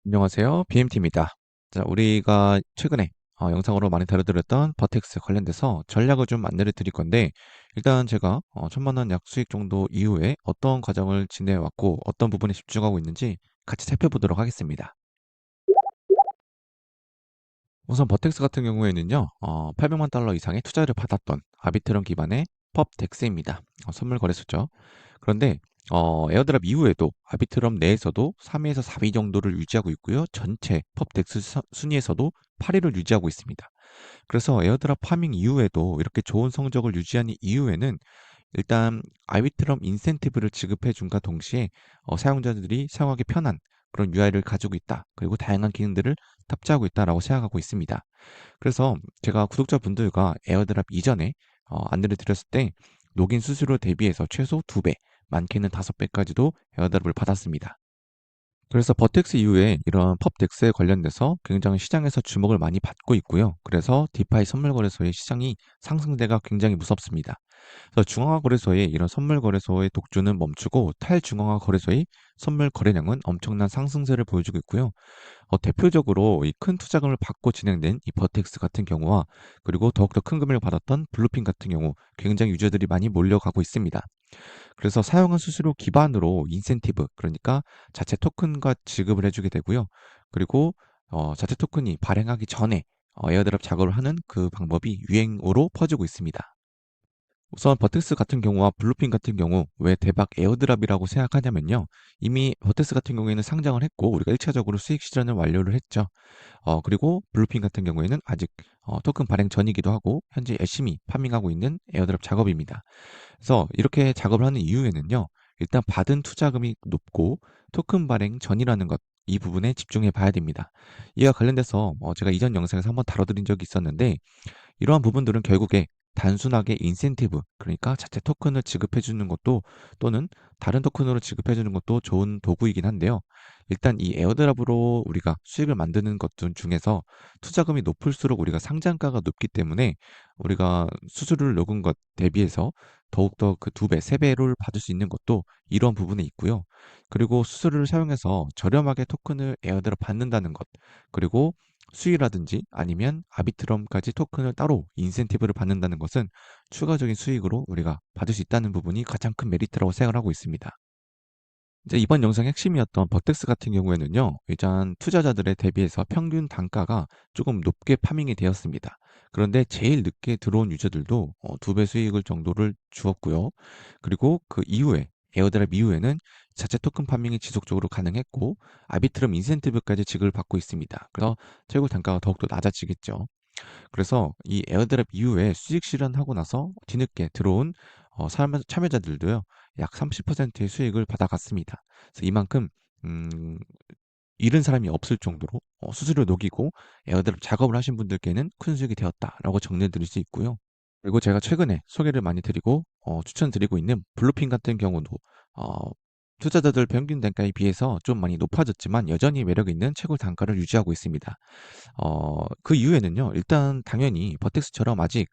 안녕하세요. BMT입니다. 자, 우리가 최근에 영상으로 많이 다뤄드렸던 버텍스 관련돼서 전략을 좀 안내를 드릴 건데, 일단 제가 1,000만 원 약 수익 정도 이후에 어떤 과정을 지내왔고 어떤 부분에 집중하고 있는지 같이 살펴보도록 하겠습니다. 우선 버텍스 같은 경우에는요, 800만 달러 이상의 투자를 받았던 아비트럼 기반의 펍덱스입니다. 선물 거래소죠. 그런데 에어드랍 이후에도 아비트럼 내에서도 3위에서 4위 정도를 유지하고 있고요. 전체 펍덱스 순위에서도 8위를 유지하고 있습니다. 그래서 에어드랍 파밍 이후에도 이렇게 좋은 성적을 유지한 이후에는 일단 아비트럼 인센티브를 지급해 준과 동시에 사용자들이 사용하기 편한 그런 UI를 가지고 있다. 그리고 다양한 기능들을 탑재하고 있다라고 생각하고 있습니다. 그래서 제가 구독자분들과 에어드랍 이전에 안내를 드렸을 때 로긴 수수료 대비해서 최소 2배, 많게는 5배까지도 에어드랍을 받았습니다. 그래서 버텍스 이후에 이런 펍덱스에 관련돼서 굉장히 시장에서 주목을 많이 받고 있고요. 그래서 디파이 선물 거래소의 시장이 상승세가 굉장히 무섭습니다. 그래서 중앙화 거래소의 이런 선물 거래소의 독주는 멈추고 탈중앙화 거래소의 선물 거래량은 엄청난 상승세를 보여주고 있고요. 대표적으로 이 큰 투자금을 받고 진행된 이 버텍스 같은 경우와 그리고 더욱더 큰 금액을 받았던 블루핀 같은 경우 굉장히 유저들이 많이 몰려가고 있습니다. 그래서 사용한 수수료 기반으로 인센티브, 그러니까 자체 토큰과 지급을 해주게 되고요. 그리고 자체 토큰이 발행하기 전에 에어드랍 작업을 하는 그 방법이 유행어로 퍼지고 있습니다. 우선 버텍스 같은 경우와 블루핀 같은 경우 왜 대박 에어드랍이라고 생각하냐면요. 이미 버텍스 같은 경우에는 상장을 했고 우리가 1차적으로 수익 실현을 완료를 했죠. 그리고 블루핀 같은 경우에는 아직 토큰 발행 전이기도 하고 현재 열심히 파밍하고 있는 에어드랍 작업입니다. 그래서 이렇게 작업을 하는 이유에는요. 일단 받은 투자금이 높고 토큰 발행 전이라는 것, 이 부분에 집중해 봐야 됩니다. 이와 관련돼서 제가 이전 영상에서 한번 다뤄드린 적이 있었는데 이러한 부분들은 결국에 단순하게 인센티브, 그러니까 자체 토큰을 지급해 주는 것도 또는 다른 토큰으로 지급해 주는 것도 좋은 도구이긴 한데요. 일단 이 에어드랍으로 우리가 수익을 만드는 것 중에서 투자금이 높을수록 우리가 상장가가 높기 때문에 우리가 수수료를 녹은 것 대비해서 더욱더 그 2배, 3배를 받을 수 있는 것도 이런 부분에 있고요. 그리고 수수료를 사용해서 저렴하게 토큰을 에어드랍 받는다는 것, 그리고 수익이라든지 아니면 아비트럼까지 토큰을 따로 인센티브를 받는다는 것은 추가적인 수익으로 우리가 받을 수 있다는 부분이 가장 큰 메리트라고 생각을 하고 있습니다. 이제 이번 영상의 핵심이었던 버텍스 같은 경우에는요, 일단 투자자들에 대비해서 평균 단가가 조금 높게 파밍이 되었습니다. 그런데 제일 늦게 들어온 유저들도 2배 수익을 정도를 주었고요. 그리고 그 이후에 에어드랍 이후에는 자체 토큰 파밍이 지속적으로 가능했고 아비트럼 인센티브까지 지급을 받고 있습니다. 그래서 최고 단가가 더욱더 낮아지겠죠. 그래서 이 에어드랍 이후에 수익 실현하고 나서 뒤늦게 들어온 참여자들도요. 약 30%의 수익을 받아갔습니다. 그래서 이만큼 음 잃은 사람이 없을 정도로 수수료 녹이고 에어드랍 작업을 하신 분들께는 큰 수익이 되었다라고 정리해 드릴 수 있고요. 그리고 제가 최근에 소개를 많이 드리고 추천드리고 있는 블루핀 같은 경우도 어 투자자들 평균 단가에 비해서 좀 많이 높아졌지만 여전히 매력 있는 최고 단가를 유지하고 있습니다. 그 이유에는요. 일단 당연히 버텍스처럼 아직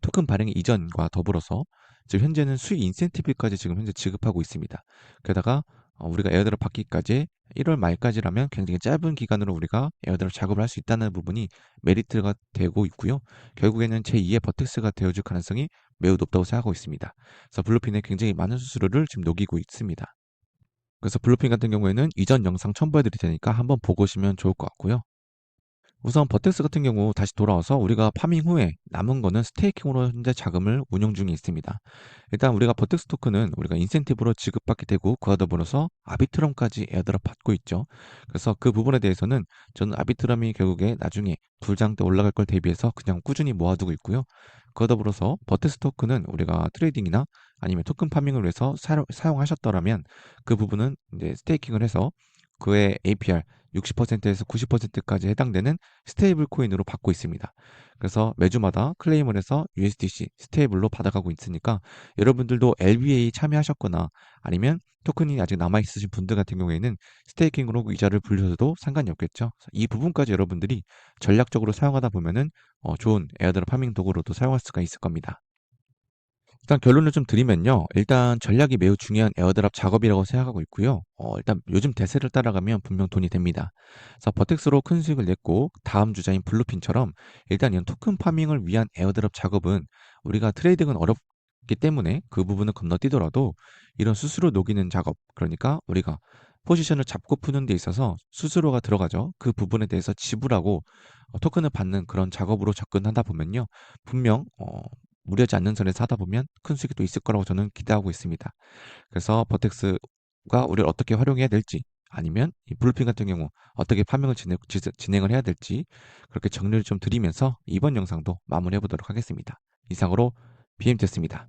토큰 발행 이전과 더불어서 지금 현재는 수익 인센티브까지 지금 현재 지급하고 있습니다. 게다가 우리가 에어드랍 받기까지 1월 말까지라면 굉장히 짧은 기간으로 우리가 에어드랍 작업을 할 수 있다는 부분이 메리트가 되고 있고요. 결국에는 제2의 버텍스가 되어줄 가능성이 매우 높다고 생각하고 있습니다. 그래서 블루핀에 굉장히 많은 수수료를 지금 녹이고 있습니다. 그래서 블루핀 같은 경우에는 이전 영상 첨부해 드릴 테니까 한번 보고 오시면 좋을 것 같고요. 우선 버텍스 같은 경우 다시 돌아와서 우리가 파밍 후에 남은 거는 스테이킹으로 현재 자금을 운용 중에 있습니다. 일단 우리가 버텍스 토큰은 우리가 인센티브로 지급받게 되고 그와 더불어서 아비트럼까지 에어드랍 받고 있죠. 그래서 그 부분에 대해서는 저는 아비트럼이 결국에 나중에 불장 때 올라갈 걸 대비해서 그냥 꾸준히 모아두고 있고요. 그와 더불어서 버텍스 토큰은 우리가 트레이딩이나 아니면 토큰 파밍을 위해서 사용하셨더라면 그 부분은 이제 스테이킹을 해서 그의 APR 60%에서 90%까지 해당되는 스테이블 코인으로 받고 있습니다. 그래서 매주마다 클레임을 해서 USDC 스테이블로 받아가고 있으니까 여러분들도 LBA 참여하셨거나 아니면 토큰이 아직 남아있으신 분들 같은 경우에는 스테이킹으로 이자를 불려서도 상관이 없겠죠. 그래서 이 부분까지 여러분들이 전략적으로 사용하다 보면은 좋은 에어드랍 파밍 도구로도 사용할 수가 있을 겁니다. 일단 결론을 좀 드리면요. 일단 전략이 매우 중요한 에어드랍 작업이라고 생각하고 있고요. 일단 요즘 대세를 따라가면 분명 돈이 됩니다. 그래서 버텍스로 큰 수익을 냈고 다음 주자인 블루핀처럼 일단 이런 토큰 파밍을 위한 에어드랍 작업은 우리가 트레이딩은 어렵기 때문에 그 부분은 건너뛰더라도 이런 수수료 녹이는 작업, 그러니까 우리가 포지션을 잡고 푸는 데 있어서 수수료가 들어가죠. 그 부분에 대해서 지불하고 토큰을 받는 그런 작업으로 접근하다 보면요. 분명 무리하지 않는 선에서 하다 보면 큰 수익이 또 있을 거라고 저는 기대하고 있습니다. 그래서 버텍스가 우리를 어떻게 활용해야 될지, 아니면 이 블루핀 같은 경우 어떻게 파밍을 진행을 해야 될지, 그렇게 정리를 좀 드리면서 이번 영상도 마무리해 보도록 하겠습니다. 이상으로 BM됐습니다.